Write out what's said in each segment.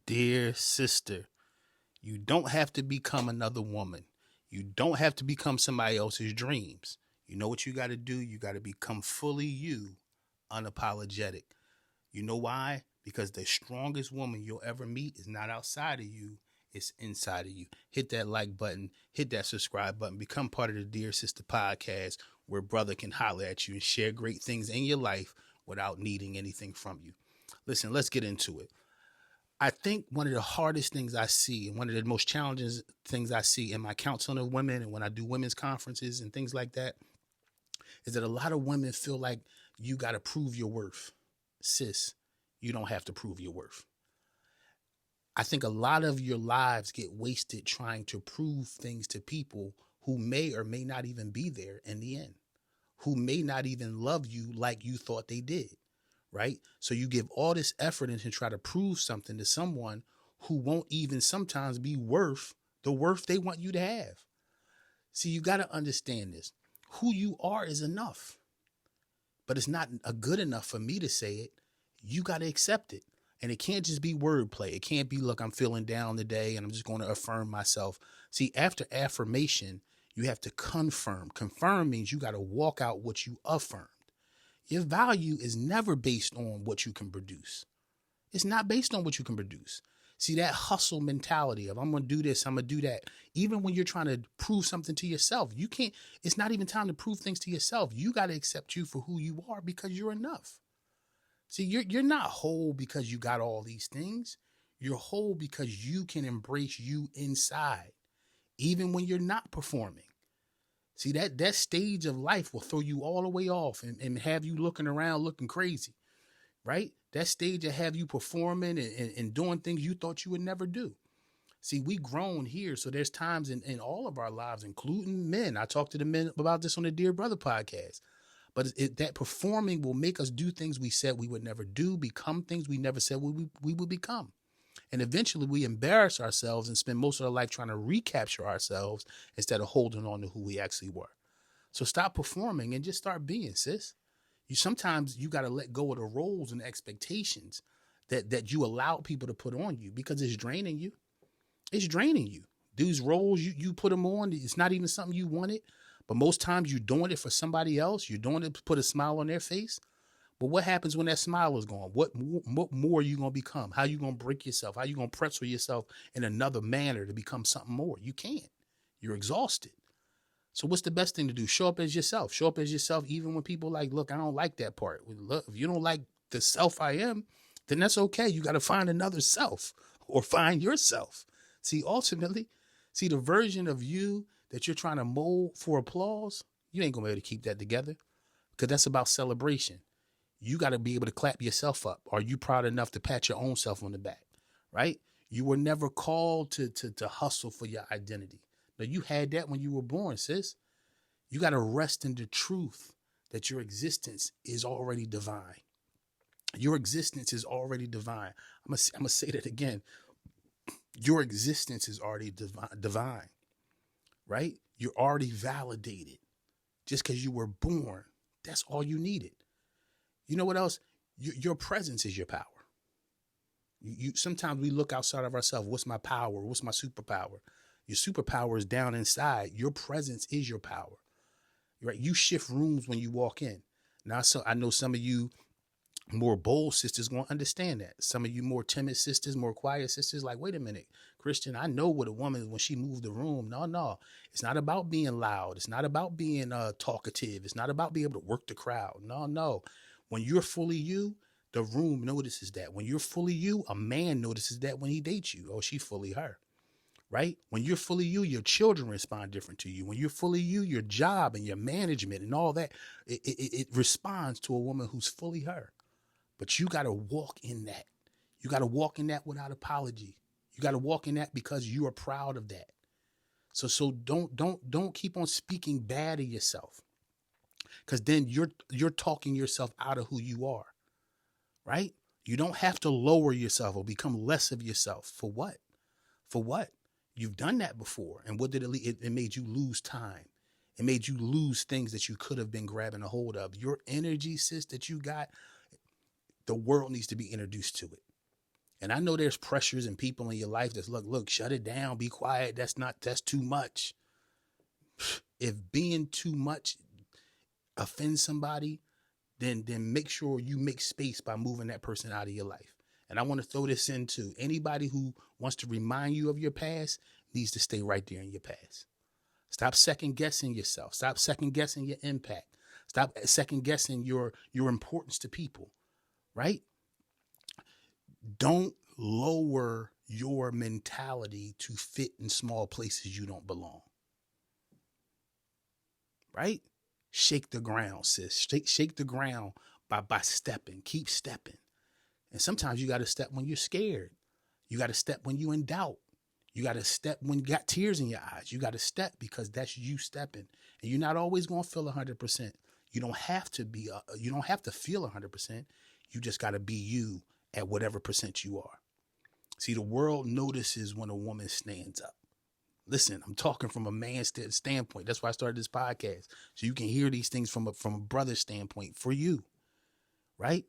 Dear sister, you don't have to become another woman. You don't have to become somebody else's dreams. You know what you got to do? You got to become fully you, unapologetic. You know why? Because the strongest woman you'll ever meet is not outside of you, it's inside of you. Hit that like button, hit that subscribe button, become part of the Dear Sister podcast where brother can holler at you and share great things in your life without needing anything from you. Listen, let's get into it. I think one of the hardest things I see and one of the most challenging things I see in my counseling of women and when I do women's conferences and things like that is that a lot of women feel like you got to prove your worth. Sis, you don't have to prove your worth. I think a lot of your lives get wasted trying to prove things to people who may or may not even be there in the end, who may not even love you like you thought they did, right? So you give all this effort into try to prove something to someone who won't even sometimes be worth the worth they want you to have. See, you got to understand this. Who you are is enough, but it's not a good enough for me to say it. You got to accept it. And it can't just be wordplay. It can't be, look, I'm feeling down today and I'm just going to affirm myself. See, after affirmation, you have to confirm. Confirm means you got to walk out what you affirmed. Your value is never based on what you can produce. It's not based on what you can produce. See, that hustle mentality of I'm going to do this, I'm going to do that. Even when you're trying to prove something to yourself, you can't, it's not even time to prove things to yourself. You got to accept you for who you are because you're enough. See, you're not whole because you got all these things. You're whole because you can embrace you inside, even when you're not performing. See, that stage of life will throw you all the way off and have you looking around looking crazy, right? That stage will have you performing and doing things you thought you would never do. See, we grown here, so there's times in all of our lives, including men. I talked to the men about this on the Dear Brother podcast. But that performing will make us do things we said we would never do, become things we never said we would become. And eventually we embarrass ourselves and spend most of our life trying to recapture ourselves instead of holding on to who we actually were. So stop performing and just start being, sis. Sometimes you got to let go of the roles and expectations that you allow people to put on you because it's draining you. It's draining you. These roles you put them on, it's not even something you wanted. But most times you're doing it for somebody else. You're doing it to put a smile on their face. But what happens when that smile is gone? What more are you going to become? How are you going to break yourself? How are you going to pretzel yourself in another manner to become something more? You can't. You're exhausted. So what's the best thing to do? Show up as yourself. Show up as yourself even when people like, look, I don't like that part. Look, if you don't like the self I am, then that's okay. You got to find another self or find yourself. See, ultimately, the version of you that you're trying to mold for applause, you ain't gonna be able to keep that together because that's about celebration. You got to be able to clap yourself up. Are you proud enough to pat your own self on the back, right? You were never called to hustle for your identity. Now, you had that when you were born, sis. You got to rest in the truth that your existence is already divine. Your existence is already divine. I'm gonna say that again. Your existence is already divine. Right? You're already validated just because you were born. That's all you needed. You know what else? Your presence is your power. Sometimes we look outside of ourselves. What's my power? What's my superpower? Your superpower is down inside. Your presence is your power. Right? You shift rooms when you walk in. Now, so I know some of you more bold sisters going to understand that. Some of you more timid sisters, more quiet sisters, like, wait a minute, Christian, I know what a woman, when she moved the room. No. It's not about being loud. It's not about being talkative. It's not about being able to work the crowd. No. When you're fully you, the room notices that. When you're fully you, a man notices that when he dates you. Oh, she's fully her. Right? When you're fully you, your children respond different to you. When you're fully you, your job and your management and all that, it responds to a woman who's fully her. But you got to walk in that. You got to walk in that without apology. You got to walk in that because you are proud of that. So don't keep on speaking bad of yourself, because then you're talking yourself out of who you are, right? You don't have to lower yourself or become less of yourself. For what? For what? You've done that before. And what did it lead? It made you lose time. It made you lose things that you could have been grabbing a hold of. Your energy, sis, that you got, the world needs to be introduced to it. And I know there's pressures and people in your life that's look, shut it down, be quiet. That's too much. If being too much offends somebody, then make sure you make space by moving that person out of your life. And I want to throw this into anybody who wants to remind you of your past needs to stay right there in your past. Stop second guessing yourself. Stop second guessing your impact. Stop second guessing your importance to people, right? Don't lower your mentality to fit in small places you don't belong. Right? Shake the ground, sis. Shake the ground by stepping. Keep stepping. And sometimes you got to step when you're scared. You got to step when you're in doubt. You got to step when you got tears in your eyes. You got to step because that's you stepping. And you're not always going to feel 100%. You don't have to be. You don't have to feel 100%. You just got to be you at whatever percent you are. See, the world notices when a woman stands up. Listen, I'm talking from a man's standpoint. That's why I started this podcast. So you can hear these things from a brother's standpoint for you, right?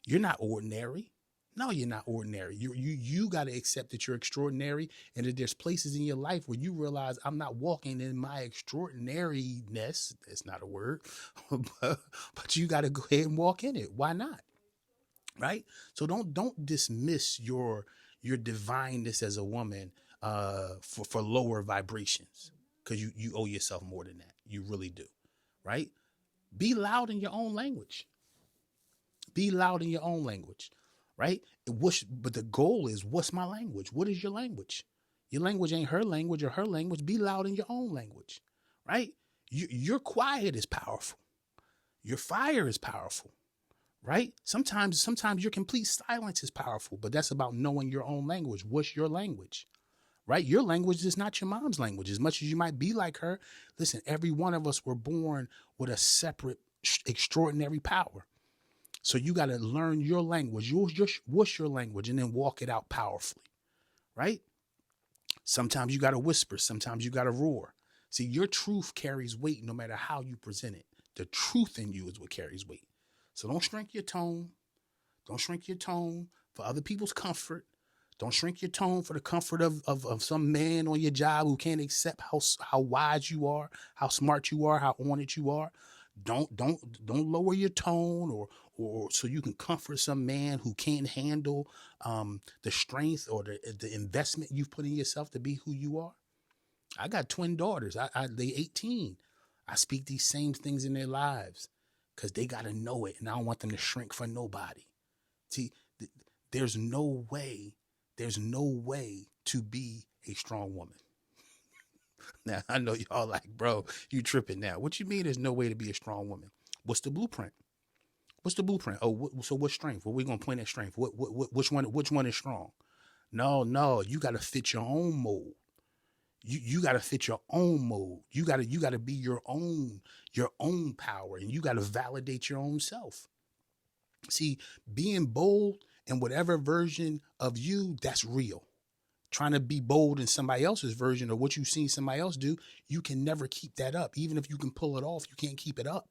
You're not ordinary. No, you're not ordinary. You got to accept that you're extraordinary and that there's places in your life where you realize I'm not walking in my extraordinariness. That's not a word, but you got to go ahead and walk in it. Why not? Right? So don't dismiss your divineness as a woman for lower vibrations, because you owe yourself more than that. You really do. Right? Be loud in your own language. Be loud in your own language. Right? But the goal is, what's my language? What is your language? Your language ain't her language or her language. Be loud in your own language. Right? Your quiet is powerful. Your fire is powerful. Right? Sometimes your complete silence is powerful, but that's about knowing your own language. What's your language? Right? Your language is not your mom's language. As much as you might be like her, listen, every one of us were born with a separate, extraordinary power. So you got to learn your language. What's your language? And then walk it out powerfully. Right? Sometimes you got to whisper. Sometimes you got to roar. See, your truth carries weight no matter how you present it. The truth in you is what carries weight. So don't shrink your tone. Don't shrink your tone for other people's comfort. Don't shrink your tone for the comfort of some man on your job who can't accept how wise you are, how smart you are, how on it you are. Don't lower your tone or so you can comfort some man who can't handle the strength or the investment you've put in yourself to be who you are. I got twin daughters. They 18. I speak these same things in their lives, because they got to know it, and I don't want them to shrink for nobody. See, there's no way to be a strong woman. Now, I know y'all like, bro, you tripping now. What you mean there's no way to be a strong woman? What's the blueprint? Oh, so what strength? Well, we're going to point at strength. Which one is strong? No, you got to fit your own mold. You got to fit your own mold. You got to be your own power, and you got to validate your own self. See, being bold in whatever version of you, that's real. Trying to be bold in somebody else's version of what you've seen somebody else do, you can never keep that up. Even if you can pull it off, you can't keep it up.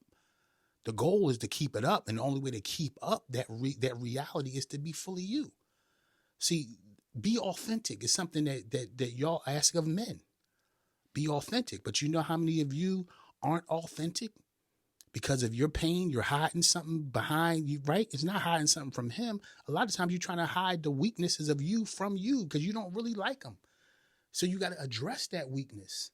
The goal is to keep it up, and the only way to keep up that reality is to be fully you. See, be authentic is something that y'all ask of men. Be authentic. But you know how many of you aren't authentic? Because of your pain, you're hiding something behind you, right? It's not hiding something from him. A lot of times you're trying to hide the weaknesses of you from you because you don't really like them. So you got to address that weakness.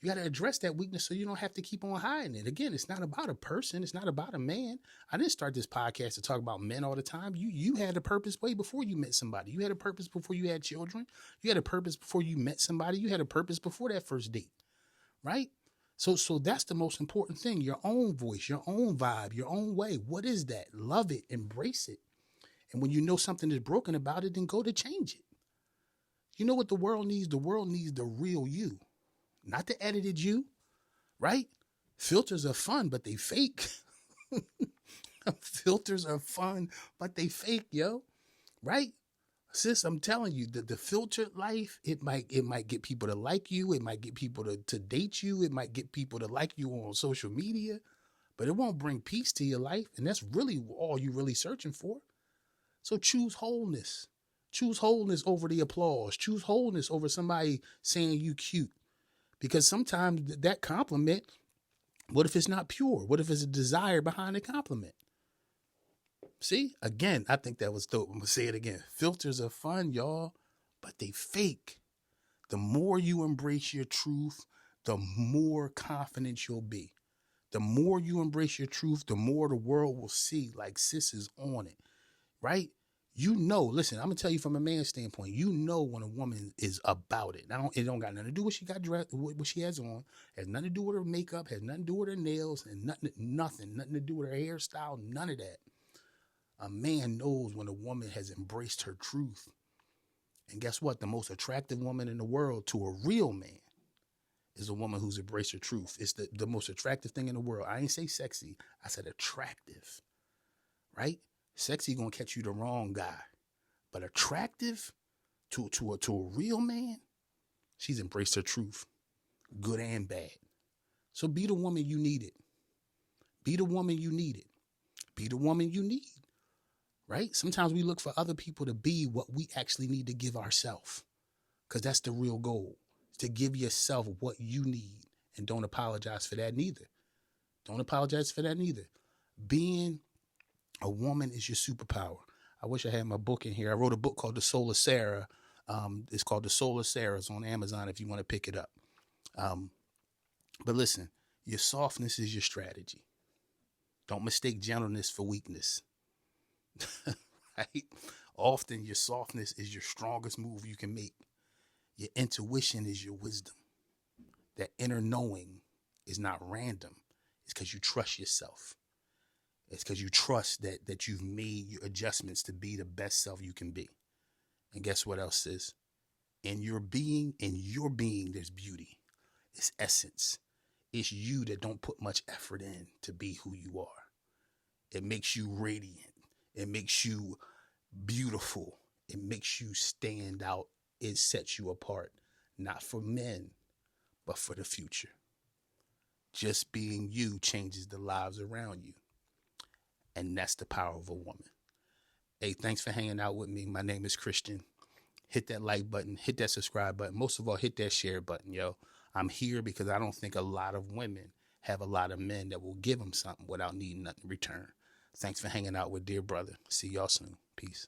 You got to address that weakness so you don't have to keep on hiding it. Again, it's not about a person. It's not about a man. I didn't start this podcast to talk about men all the time. You had a purpose way before you met somebody. You had a purpose before you had children. You had a purpose before you met somebody. You had a purpose before that first date, right? So that's the most important thing. Your own voice, your own vibe, your own way. What is that? Love it. Embrace it. And when you know something is broken about it, then go to change it. You know what the world needs? The world needs the real you. Not the edited you, right? Filters are fun, but they fake. Filters are fun, but they fake, yo. Right? Sis, I'm telling you, the filtered life, it might get people to like you. It might get people to date you. It might get people to like you on social media, but it won't bring peace to your life. And that's really all you're really searching for. So choose wholeness. Choose wholeness over the applause. Choose wholeness over somebody saying you cute. Because sometimes that compliment, what if it's not pure? What if it's a desire behind the compliment? See, again, I think that was dope. I'm going to say it again. Filters are fun, y'all, but they fake. The more you embrace your truth, the more confident you'll be. The more you embrace your truth, the more the world will see like sis is on it, right? You know, listen, I'm gonna tell you from a man's standpoint, you know when a woman is about it. Now, it don't got nothing to do with what she got dressed, what she has on, has nothing to do with her makeup, has nothing to do with her nails, and nothing to do with her hairstyle, none of that. A man knows when a woman has embraced her truth. And guess what? The most attractive woman in the world to a real man is a woman who's embraced her truth. It's the most attractive thing in the world. I ain't say sexy. I said attractive, right? Sexy gonna catch you the wrong guy. But attractive to a real man, she's embraced her truth, good and bad. So be the woman you needed. Be the woman you needed. Be the woman you need, right? Sometimes we look for other people to be what we actually need to give ourselves, because that's the real goal, to give yourself what you need. And don't apologize for that neither. Don't apologize for that neither. Being a woman is your superpower. I wish I had my book in here. I wrote a book called The Soul of Sarah. It's called The Soul of Sarah. It's on Amazon if you want to pick it up. But listen, your softness is your strategy. Don't mistake gentleness for weakness. Right? Often your softness is your strongest move you can make. Your intuition is your wisdom. That inner knowing is not random. It's because you trust yourself. It's because you trust that you've made your adjustments to be the best self you can be. And guess what else is? In your being, there's beauty. It's essence. It's you that don't put much effort in to be who you are. It makes you radiant. It makes you beautiful. It makes you stand out. It sets you apart, not for men, but for the future. Just being you changes the lives around you. And that's the power of a woman. Hey, thanks for hanging out with me. My name is Christian. Hit that like button, hit that subscribe button. Most of all, hit that share button, yo. I'm here because I don't think a lot of women have a lot of men that will give them something without needing nothing in return. Thanks for hanging out with dear brother. See y'all soon. Peace.